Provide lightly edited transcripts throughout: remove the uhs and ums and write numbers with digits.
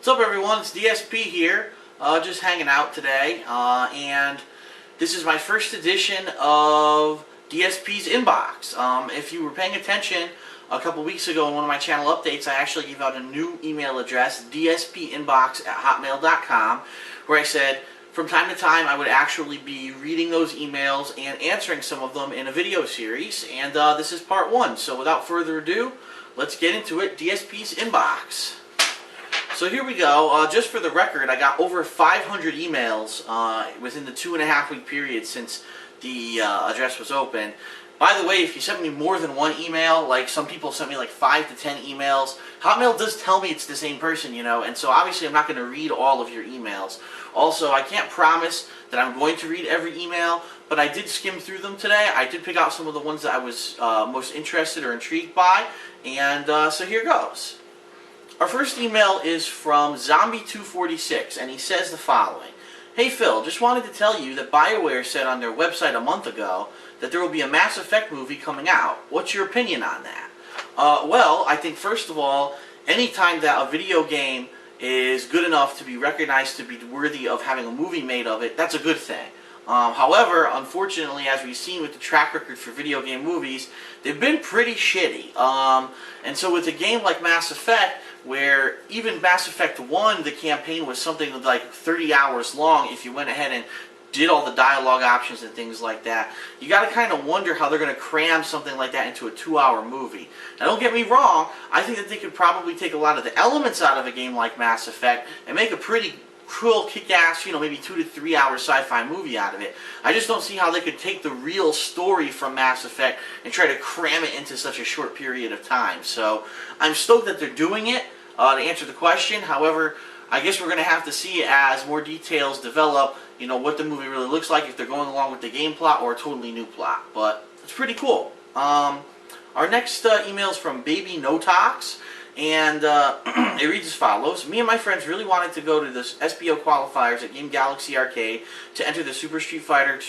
What's up, everyone? It's DSP here, just hanging out today, and this is my first edition of DSP's Inbox. If you were paying attention a couple weeks ago in one of my channel updates, I actually gave out a new email address, DSPInbox@hotmail.com, where I said from time to time I would actually be reading those emails and answering some of them in a video series, and this is part one. So without further ado, let's get into it. DSP's Inbox. So here we go. Just for the record, I got over 500 emails within the 2.5-week period since the address was open. By the way, if you sent me more than one email, like some people sent me like 5 to 10 emails, Hotmail does tell me it's the same person, and so obviously I'm not going to read all of your emails. Also, I can't promise that I'm going to read every email, but I did skim through them today. I did pick out some of the ones that I was most interested or intrigued by, and so here goes. Our first email is from Zombie246, and he says the following. Hey Phil, just wanted to tell you that BioWare said on their website a month ago that there will be a Mass Effect movie coming out. What's your opinion on that? Well, I think first of all, anytime that a video game is good enough to be recognized to be worthy of having a movie made of it, that's a good thing. However, unfortunately, as we've seen with the track record for video game movies, they've been pretty shitty. And so with a game like Mass Effect, where even Mass Effect 1, the campaign was something like 30 hours long if you went ahead and did all the dialogue options and things like that, you got to kind of wonder how they're going to cram something like that into a 2-hour movie. Now don't get me wrong, I think that they could probably take a lot of the elements out of a game like Mass Effect and make a pretty cool, kick-ass, maybe 2 to 3 hour sci-fi movie out of it. I just don't see how they could take the real story from Mass Effect and try to cram it into such a short period of time. So I'm stoked that they're doing it, to answer the question. However, I guess we're going to have to see as more details develop, what the movie really looks like, if they're going along with the game plot or a totally new plot. But it's pretty cool. Our next email is from Baby No Tox. And it reads as follows. Me and my friends really wanted to go to the SBO qualifiers at Game Galaxy Arcade to enter the Super Street Fighter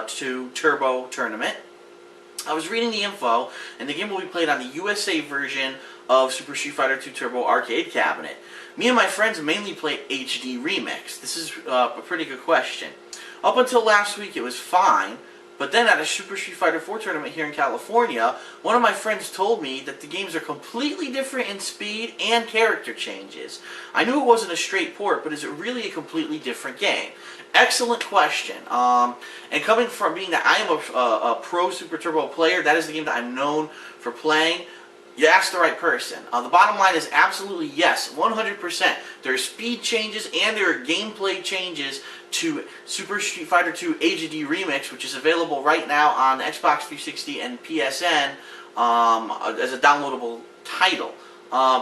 2 Turbo tournament. I was reading the info, and the game will be played on the USA version of Super Street Fighter 2 Turbo arcade cabinet. Me and my friends mainly play HD Remix. This is a pretty good question. Up until last week it was fine, but then at a Super Street Fighter 4 tournament here in California, one of my friends told me that the games are completely different in speed and character changes. I knew it wasn't a straight port, but is it really a completely different game? Excellent question. And coming from being that I am a pro Super Turbo player, that is the game that I'm known for playing, you asked the right person. The bottom line is absolutely yes, 100%. There are speed changes and there are gameplay changes to Super Street Fighter 2 HD Remix, which is available right now on Xbox 360 and PSN as a downloadable title.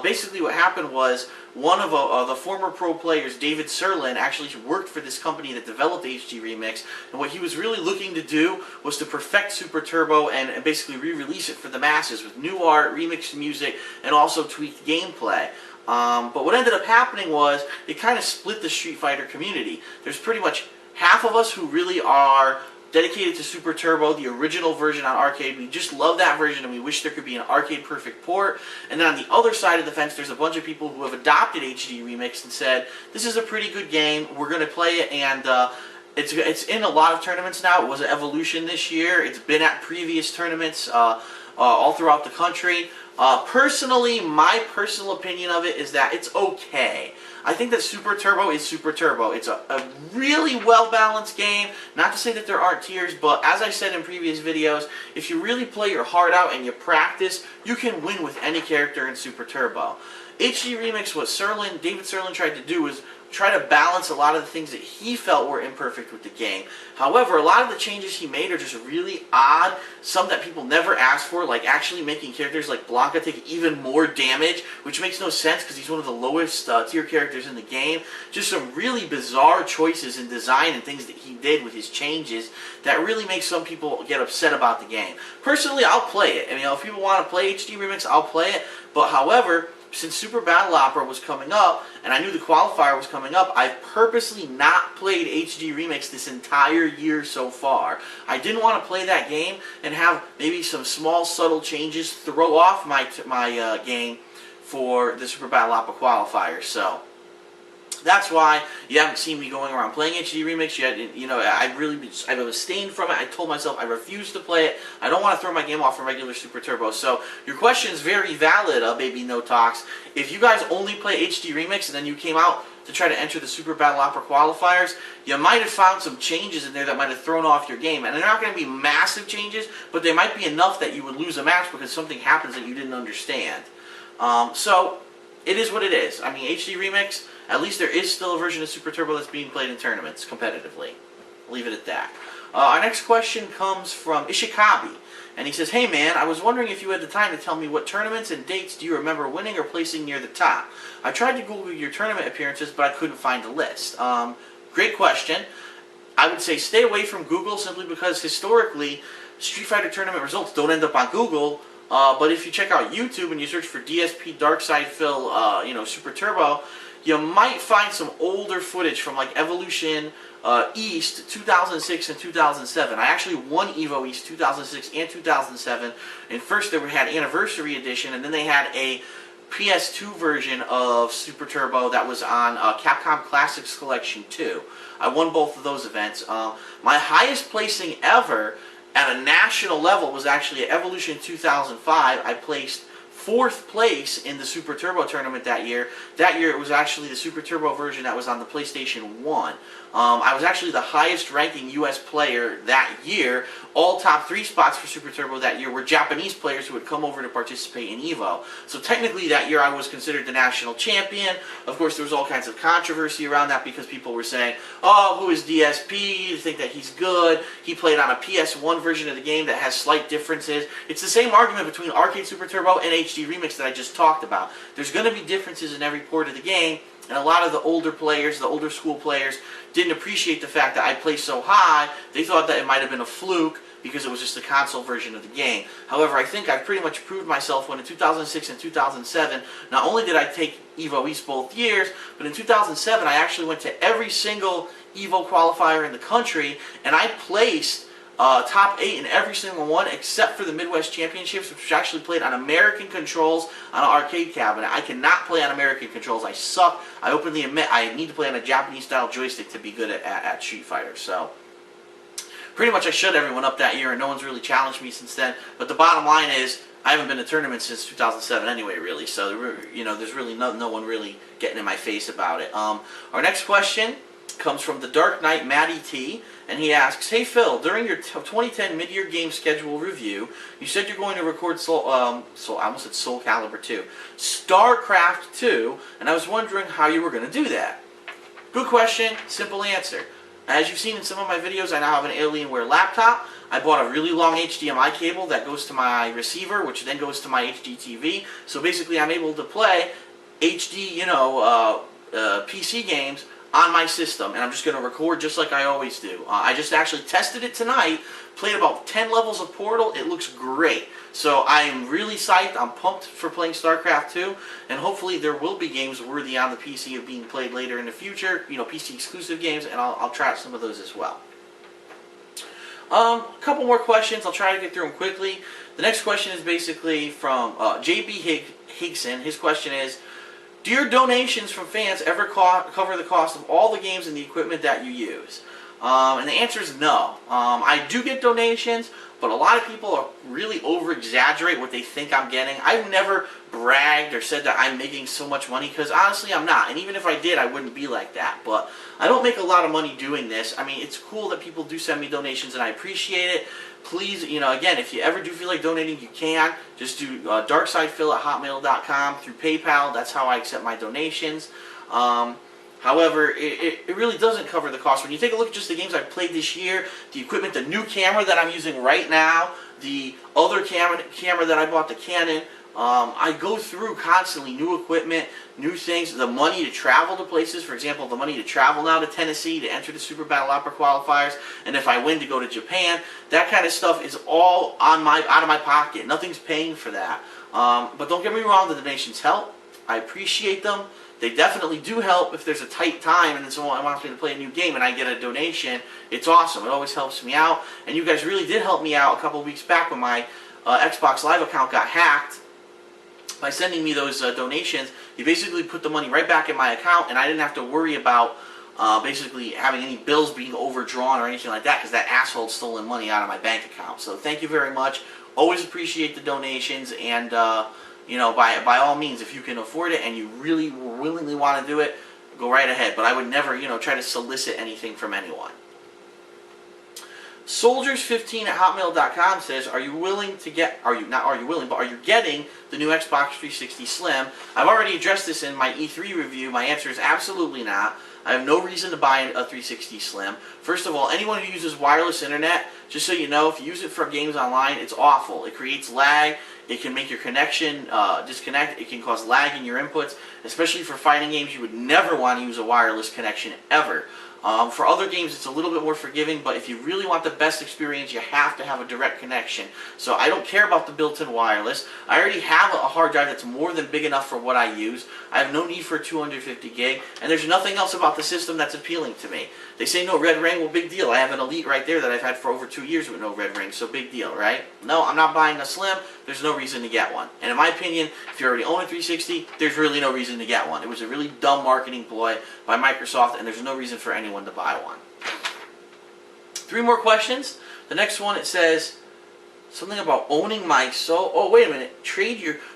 Basically what happened was one of the former pro players, David Serlin, actually worked for this company that developed HD Remix, and what he was really looking to do was to perfect Super Turbo and basically re-release it for the masses with new art, remixed music, and also tweaked gameplay. But what ended up happening was it kind of split the Street Fighter community. There's pretty much half of us who really are dedicated to Super Turbo, the original version on arcade. We just love that version and we wish there could be an arcade perfect port. And then on the other side of the fence, there's a bunch of people who have adopted HD Remix and said, this is a pretty good game, we're going to play it, and it's in a lot of tournaments now. It was an Evolution this year. It's been at previous tournaments all throughout the country. Personally, my personal opinion of it is that it's okay. I think that Super Turbo is Super Turbo. It's a really well-balanced game. Not to say that there aren't tiers, but as I said in previous videos, if you really play your heart out and you practice, you can win with any character in Super Turbo. HD Remix, what David Serlin tried to do was try to balance a lot of the things that he felt were imperfect with the game. However, a lot of the changes he made are just really odd, some that people never asked for, like actually making characters like Blanca take even more damage, which makes no sense because he's one of the lowest tier characters in the game. Just some really bizarre choices in design and things that he did with his changes that really make some people get upset about the game. Personally, I'll play it. If people want to play HD Remix, I'll play it, but however, since Super Battle Opera was coming up, and I knew the qualifier was coming up, I've purposely not played HD Remix this entire year so far. I didn't want to play that game and have maybe some small, subtle changes throw off my game for the Super Battle Opera qualifier. So, That's why you haven't seen me going around playing HD Remix yet. I've abstained from it. I told myself I refuse to play it. I don't want to throw my game off from regular Super Turbo. So your question is very valid, Baby No Talks. If you guys only play HD Remix and then you came out to try to enter the Super Battle Opera qualifiers, you might have found some changes in there that might have thrown off your game. And they're not going to be massive changes, but they might be enough that you would lose a match because something happens that you didn't understand. So it is what it is. I mean, HD Remix, at least there is still a version of Super Turbo that's being played in tournaments competitively. I'll leave it at that. Our next question comes from Ishikabi. And he says, hey man, I was wondering if you had the time to tell me what tournaments and dates do you remember winning or placing near the top. I tried to Google your tournament appearances, but I couldn't find a list. Great question. I would say stay away from Google simply because historically, Street Fighter tournament results don't end up on Google. But if you check out YouTube and you search for DSP Darkside Phil, Super Turbo, you might find some older footage from like Evolution East 2006 and 2007. I actually won Evo East 2006 and 2007. And first they had Anniversary Edition, and then they had a PS2 version of Super Turbo that was on Capcom Classics Collection 2. I won both of those events. My highest placing ever at a national level was actually at Evolution 2005. I placed 4th place in the Super Turbo tournament that year. That year it was actually the Super Turbo version that was on the PlayStation 1. I was actually the highest ranking US player that year. All top 3 spots for Super Turbo that year were Japanese players who had come over to participate in Evo. So technically that year I was considered the national champion. Of course there was all kinds of controversy around that because people were saying, oh, who is DSP? You think that he's good? He played on a PS1 version of the game that has slight differences. It's the same argument between Arcade Super Turbo and HD Remix that I just talked about. There's going to be differences in every port of the game. And a lot of the older players, the older school players, didn't appreciate the fact that I placed so high. They thought that it might have been a fluke because it was just the console version of the game. However, I think I pretty much proved myself when in 2006 and 2007, not only did I take Evo East both years, but in 2007 I actually went to every single Evo qualifier in the country, and I placed top 8 in every single one except for the Midwest Championships, which was actually played on American controls on an arcade cabinet. I cannot play on American controls. I suck. I openly admit I need to play on a Japanese-style joystick to be good at Street Fighter. So, pretty much I shut everyone up that year, and no one's really challenged me since then. But the bottom line is, I haven't been to tournaments since 2007 anyway, really. So, there's really no one really getting in my face about it. Our next question comes from the Dark Knight Matty T, and he asks, hey Phil, during your 2010 mid-year game schedule review, you said you're going to record I almost said Soul Calibur 2, StarCraft 2, and I was wondering how you were going to do that. Good question, simple answer. As you've seen in some of my videos, I now have an Alienware laptop. I bought a really long HDMI cable that goes to my receiver, which then goes to my HD TV. So basically I'm able to play HD, PC games on my system, and I'm just going to record just like I always do. I just actually tested it tonight, played about 10 levels of Portal. It looks great. So I am really psyched. I'm pumped for playing StarCraft 2, and hopefully there will be games worthy on the PC of being played later in the future, PC exclusive games, and I'll try out some of those as well. A couple more questions. I'll try to get through them quickly. The next question is basically from JB Higson. His question is, do your donations from fans ever cover the cost of all the games and the equipment that you use? And the answer is no. I do get donations, but a lot of people really over-exaggerate what they think I'm getting. I've never bragged or said that I'm making so much money, because honestly I'm not. And even if I did, I wouldn't be like that. But I don't make a lot of money doing this. I mean, it's cool that people do send me donations, and I appreciate it. Please, again, if you ever do feel like donating, you can. Just do darksidephil@hotmail.com through PayPal. That's how I accept my donations. However, it really doesn't cover the cost. When you take a look at just the games I've played this year, the equipment, the new camera that I'm using right now, the other camera that I bought, the Canon, I go through constantly new equipment, new things, the money to travel to places. For example, the money to travel now to Tennessee to enter the Super Battle Opera qualifiers, and if I win to go to Japan, that kind of stuff is all out of my pocket. Nothing's paying for that. But don't get me wrong, the donations help. I appreciate them. They definitely do help if there's a tight time and then someone wants me to play a new game and I get a donation. It's awesome. It always helps me out. And you guys really did help me out a couple of weeks back when my Xbox Live account got hacked. By sending me those donations, He basically put the money right back in my account, and I didn't have to worry about basically having any bills being overdrawn or anything like that, because that asshole stolen money out of my bank account. So thank you very much. Always appreciate the donations, and you know, by all means, if you can afford it and you really willingly want to do it, go right ahead. But I would never, you know, try to solicit anything from anyone. Soldiers15@hotmail.com says, are you willing to get, are you getting the new Xbox 360 Slim? I've already addressed this in my E3 review. My answer is absolutely not. I have no reason to buy a 360 Slim. First of all, anyone who uses wireless internet, just so you know, if you use it for games online, it's awful. It creates lag. It can make your connection disconnect. It can cause lag in your inputs, especially for fighting games. You would never want to use a wireless connection ever. For other games, it's a little bit more forgiving, but if you really want the best experience, you have to have a direct connection. So I don't care about the built-in wireless. I already have a hard drive that's more than big enough for what I use. I have no need for 250 gig, and there's nothing else about the system that's appealing to me. They say no red ring, well, big deal. I have an Elite right there that I've had for over 2 years with no red ring, so big deal, right? No, I'm not buying a Slim. There's no reason to get one. And in my opinion, if you already own a 360, there's really no reason to get one. It was a really dumb marketing ploy by Microsoft, and there's no reason for anyone to buy one. 3 more questions. The next one, it says something about owning my soul. Oh, wait a minute.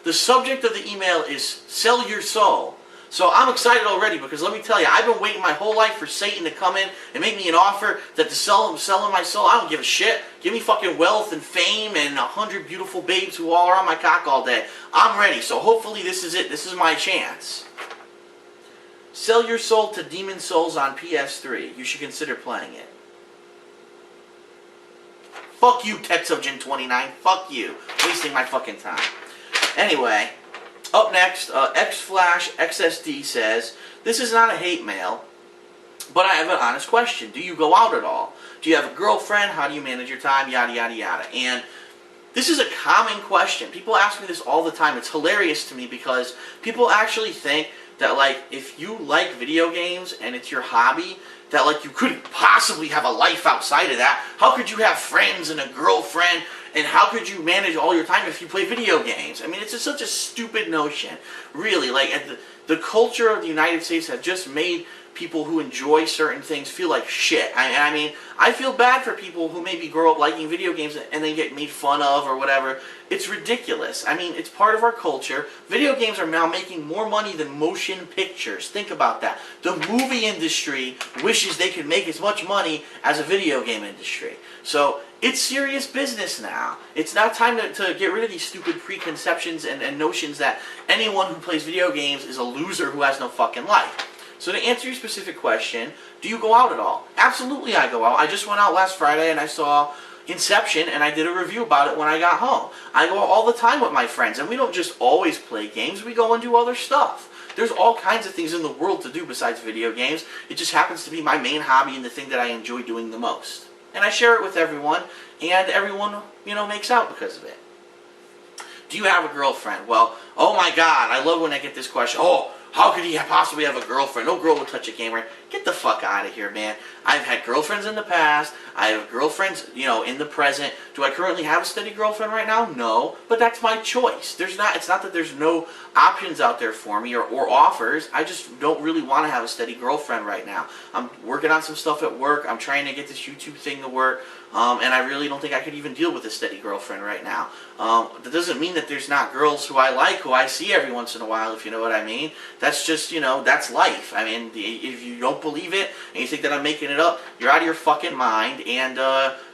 The subject of the email is sell your soul. So I'm excited already, because let me tell you, I've been waiting my whole life for Satan to come in and make me an offer that to selling my soul. I don't give a shit. Give me fucking wealth and fame and 100 beautiful babes who all are on my cock all day. I'm ready. So hopefully this is it. This is my chance. Sell your soul to Demon Souls on PS3. You should consider playing it. Fuck you, TexoGen29. Fuck you. Wasting my fucking time. Anyway, up next, XFlashXSD says, this is not a hate mail, but I have an honest question. Do you go out at all? Do you have a girlfriend? How do you manage your time? Yada, yada, yada. And this is a common question. People ask me this all the time. It's hilarious to me, because people actually think that, like, if you like video games and it's your hobby, that, like, you couldn't possibly have a life outside of that. How could you have friends and a girlfriend, and how could you manage all your time if you play video games? I mean, it's just such a stupid notion. Really, like, the culture of the United States have just made people who enjoy certain things feel like shit. I mean, I feel bad for people who maybe grow up liking video games and they get made fun of or whatever. It's ridiculous. I mean, it's part of our culture. Video games are now making more money than motion pictures. Think about that. The movie industry wishes they could make as much money as a video game industry. So it's serious business now. It's now time to get rid of these stupid preconceptions and notions that anyone who plays video games is a loser who has no fucking life. So to answer your specific question, do you go out at all? Absolutely I go out. I just went out last Friday and I saw Inception, and I did a review about it when I got home. I go out all the time with my friends, and we don't just always play games, we go and do other stuff. There's all kinds of things in the world to do besides video games. It just happens to be my main hobby and the thing that I enjoy doing the most. And I share it with everyone, and everyone, you know, makes out because of it. Do you have a girlfriend? Well, oh my God, I love when I get this question. Oh, how could he possibly have a girlfriend? No girl would touch a gamer. Get the fuck out of here, man. I've had girlfriends in the past. I have girlfriends, you know, in the present. Do I currently have a steady girlfriend right now? No, but that's my choice. It's not that there's no options out there for me or offers. I just don't really want to have a steady girlfriend right now. I'm working on some stuff at work. I'm trying to get this YouTube thing to work. And I really don't think I could even deal with a steady girlfriend right now. That doesn't mean that there's not girls who I like, who I see every once in a while, if you know what I mean. That's just, you know, that's life. I mean, if you don't believe it and you think that I'm making it up, you're out of your fucking mind, and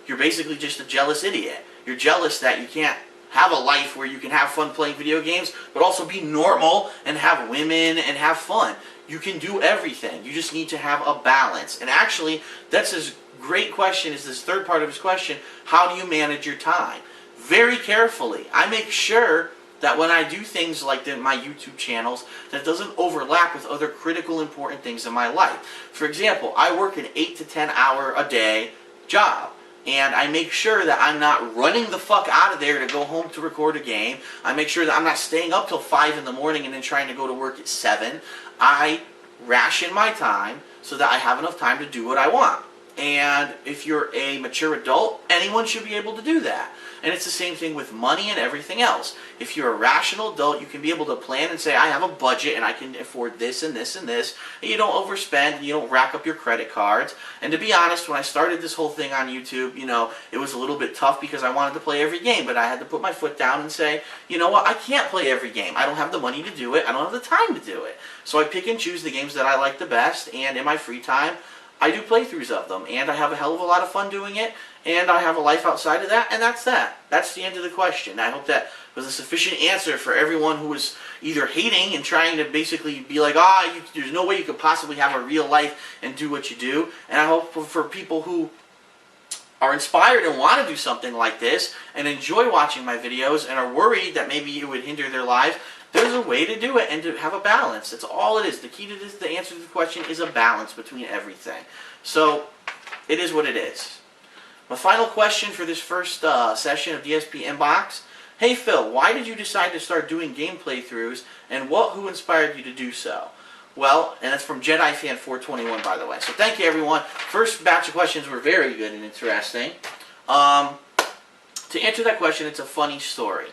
you're basically just a jealous idiot. You're jealous that you can't have a life where you can have fun playing video games, but also be normal and have women and have fun. You can do everything. You just need to have a balance. And actually, that's his great question, is this third part of his question: how do you manage your time? Very carefully. I make sure that when I do things like my YouTube channels, that doesn't overlap with other critical important things in my life. For example, I work an 8 to 10 hour a day job, and I make sure that I'm not running the fuck out of there to go home to record a game. I make sure that I'm not staying up till 5 in the morning and then trying to go to work at 7. I ration my time so that I have enough time to do what I want. And if you're a mature adult, anyone should be able to do that. And it's the same thing with money and everything else. If you're a rational adult, you can be able to plan and say, I have a budget and I can afford this and this and this. And you don't overspend and you don't rack up your credit cards. And to be honest, when I started this whole thing on YouTube, you know, it was a little bit tough because I wanted to play every game. But I had to put my foot down and say, you know what, I can't play every game. I don't have the money to do it. I don't have the time to do it. So I pick and choose the games that I like the best. And in my free time, I do playthroughs of them, and I have a hell of a lot of fun doing it, and I have a life outside of that, and that's that. That's the end of the question. I hope that was a sufficient answer for everyone who was either hating and trying to basically be like, there's no way you could possibly have a real life and do what you do, and I hope for people who are inspired and want to do something like this and enjoy watching my videos and are worried that maybe it would hinder their lives, there's a way to do it and to have a balance. That's all it is. The key to this, the answer to the question is a balance between everything. So, it is what it is. My final question for this first session of DSPInbox. Hey Phil, why did you decide to start doing game playthroughs, and who inspired you to do so? Well, and that's from JediFan421, by the way. So thank you, everyone. First batch of questions were very good and interesting. To answer that question, it's a funny story.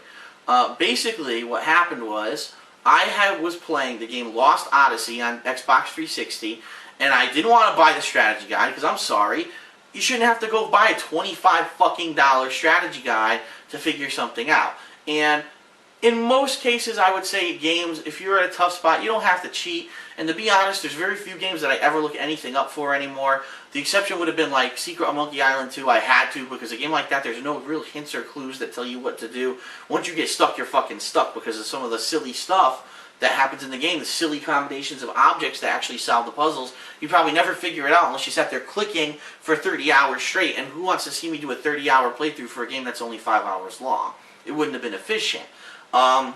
Basically, what happened was, I was playing the game Lost Odyssey on Xbox 360, and I didn't want to buy the strategy guide, because I'm sorry, you shouldn't have to go buy a $25 fucking strategy guide to figure something out. And in most cases, I would say games, if you're at a tough spot, you don't have to cheat. And to be honest, there's very few games that I ever look anything up for anymore. The exception would have been like Secret on Monkey Island 2. I had to, because a game like that, there's no real hints or clues that tell you what to do. Once you get stuck, you're fucking stuck because of some of the silly stuff that happens in the game, the silly combinations of objects that actually solve the puzzles. You probably never figure it out unless you sat there clicking for 30 hours straight. And who wants to see me do a 30-hour playthrough for a game that's only 5 hours long? It wouldn't have been efficient. But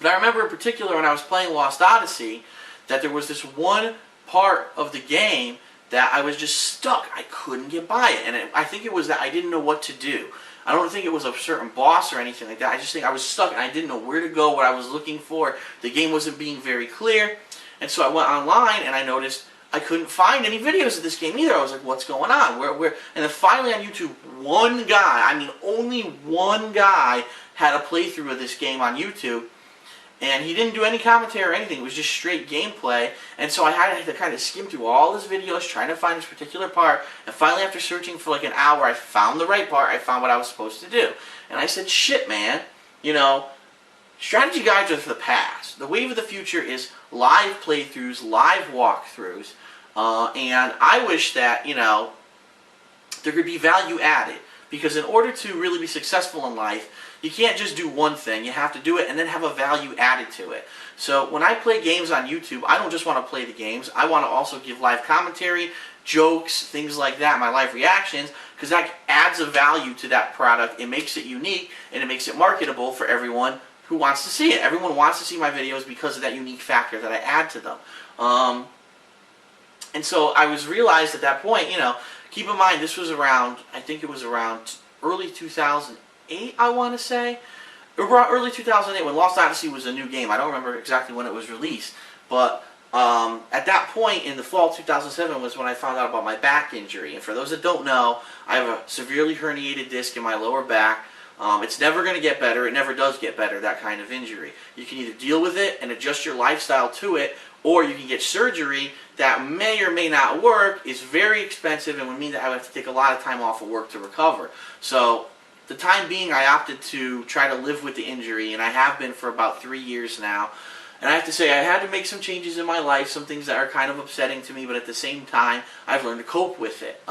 I remember in particular when I was playing Lost Odyssey that there was this one part of the game that I was just stuck. I couldn't get by it. And I think it was that I didn't know what to do. I don't think it was a certain boss or anything like that. I just think I was stuck and I didn't know where to go, what I was looking for. The game wasn't being very clear. And so I went online and I noticed I couldn't find any videos of this game either. I was like, what's going on? Where? And then finally on YouTube, one guy, I mean only one guy, had a playthrough of this game on YouTube. And he didn't do any commentary or anything. It was just straight gameplay. And so I had to kind of skim through all his videos trying to find this particular part. And finally, after searching for like an hour, I found the right part. I found what I was supposed to do. And I said, shit, man. You know, strategy guides are for the past. The wave of the future is live playthroughs, live walkthroughs. And I wish that, you know, there could be value added. Because in order to really be successful in life, you can't just do one thing. You have to do it and then have a value added to it. So when I play games on YouTube, I don't just want to play the games. I want to also give live commentary, jokes, things like that, my live reactions, because that adds a value to that product. It makes it unique and it makes it marketable for everyone who wants to see it. Everyone wants to see my videos because of that unique factor that I add to them. And so I was realized at that point, you know, keep in mind this was around, I think it was around early 2008, I want to say. Around early 2008 when Lost Odyssey was a new game. I don't remember exactly when it was released. But at that point in the fall of 2007 was when I found out about my back injury. And for those that don't know, I have a severely herniated disc in my lower back. It's never going to get better. It never does get better, that kind of injury. You can either deal with it and adjust your lifestyle to it, or you can get surgery that may or may not work. It's very expensive and would mean that I would have to take a lot of time off of work to recover. So, the time being, I opted to try to live with the injury, and I have been for about 3 years now. And I have to say, I had to make some changes in my life, some things that are kind of upsetting to me, but at the same time, I've learned to cope with it.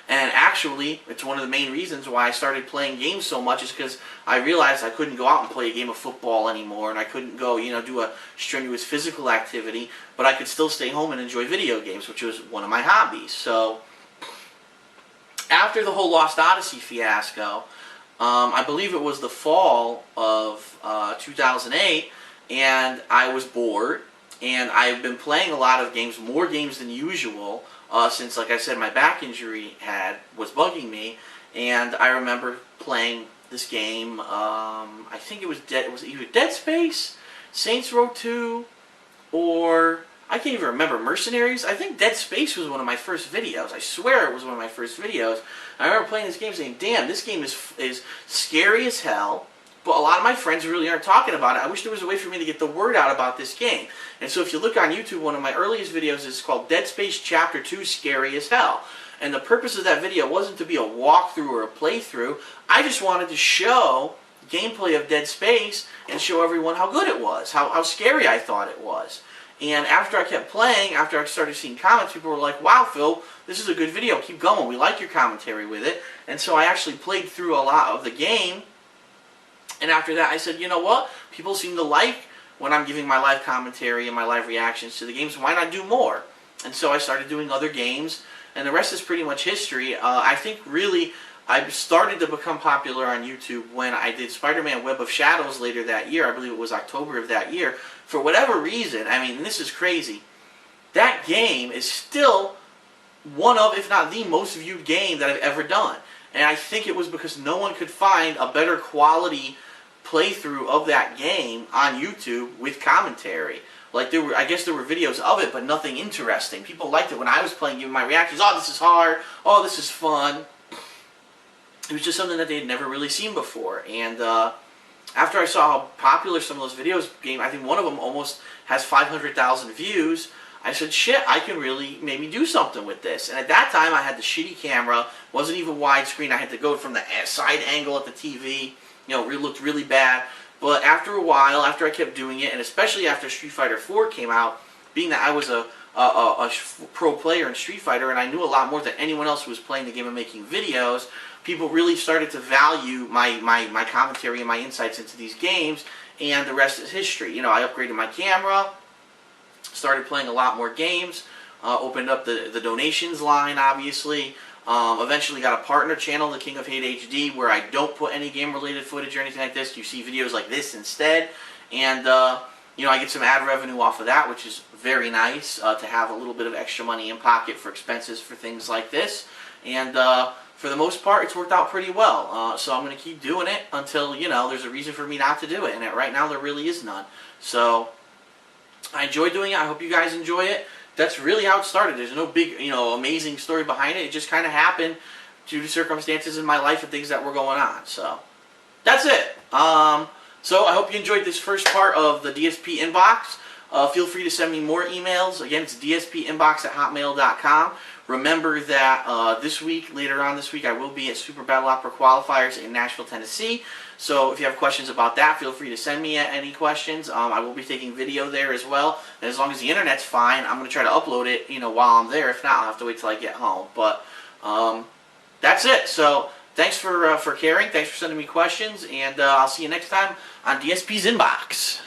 And actually, it's one of the main reasons why I started playing games so much is because I realized I couldn't go out and play a game of football anymore, and I couldn't go, you know, do a strenuous physical activity, but I could still stay home and enjoy video games, which was one of my hobbies. So, after the whole Lost Odyssey fiasco, I believe it was the fall of 2008, and I was bored, and I've been playing a lot of games, more games than usual, since, like I said, my back injury was bugging me, and I remember playing this game. I think it was either Dead Space, Saints Row 2, or I can't even remember, Mercenaries? I think Dead Space was one of my first videos. I swear it was one of my first videos. I remember playing this game saying, damn, this game is scary as hell, but a lot of my friends really aren't talking about it. I wish there was a way for me to get the word out about this game. And so if you look on YouTube, one of my earliest videos is called Dead Space Chapter 2 Scary as Hell. And the purpose of that video wasn't to be a walkthrough or a playthrough. I just wanted to show gameplay of Dead Space and show everyone how good it was, how scary I thought it was. And after I kept playing, after I started seeing comments, people were like, wow, Phil, this is a good video. Keep going. We like your commentary with it. And so I actually played through a lot of the game. And after that, I said, you know what? People seem to like when I'm giving my live commentary and my live reactions to the games. Why not do more? And so I started doing other games. And the rest is pretty much history. I think really I started to become popular on YouTube when I did Spider-Man Web of Shadows later that year. I believe it was October of that year. For whatever reason, I mean, this is crazy, that game is still one of, if not the most viewed game that I've ever done. And I think it was because no one could find a better quality playthrough of that game on YouTube with commentary. Like, I guess there were videos of it, but nothing interesting. People liked it when I was playing, giving my reactions. Oh, this is hard. Oh, this is fun. It was just something that they had never really seen before. And after I saw how popular some of those videos became, I think one of them almost has 500,000 views, I said, shit, I can really maybe do something with this. And at that time, I had the shitty camera. Wasn't even widescreen. I had to go from the side angle at the TV. You know, it looked really bad. But after a while, after I kept doing it, and especially after Street Fighter 4 came out, being that I was a pro player in Street Fighter, and I knew a lot more than anyone else who was playing the game and making videos, people really started to value my commentary and my insights into these games, and the rest is history. You know, I upgraded my camera, started playing a lot more games, opened up the donations line, obviously. Eventually got a partner channel, the TKOHHD, where I don't put any game-related footage or anything like this. You see videos like this instead. And, you know, I get some ad revenue off of that, which is very nice to have a little bit of extra money in pocket for expenses for things like this. And for the most part, it's worked out pretty well. So I'm going to keep doing it until, you know, there's a reason for me not to do it. And right now, there really is none. So I enjoy doing it. I hope you guys enjoy it. That's really how it started. There's no big, you know, amazing story behind it. It just kind of happened due to circumstances in my life and things that were going on. So that's it. So I hope you enjoyed this first part of the DSP inbox. Feel free to send me more emails. Again, it's DSPInbox@hotmail.com. Remember that this week, later on this week, I will be at Super Battle Opera Qualifiers in Nashville, Tennessee. So if you have questions about that, feel free to send me any questions. I will be taking video there as well. And as long as the internet's fine, I'm going to try to upload it, you know, while I'm there. If not, I'll have to wait till I get home. But that's it. So thanks for caring. Thanks for sending me questions. And I'll see you next time on DSP's Inbox.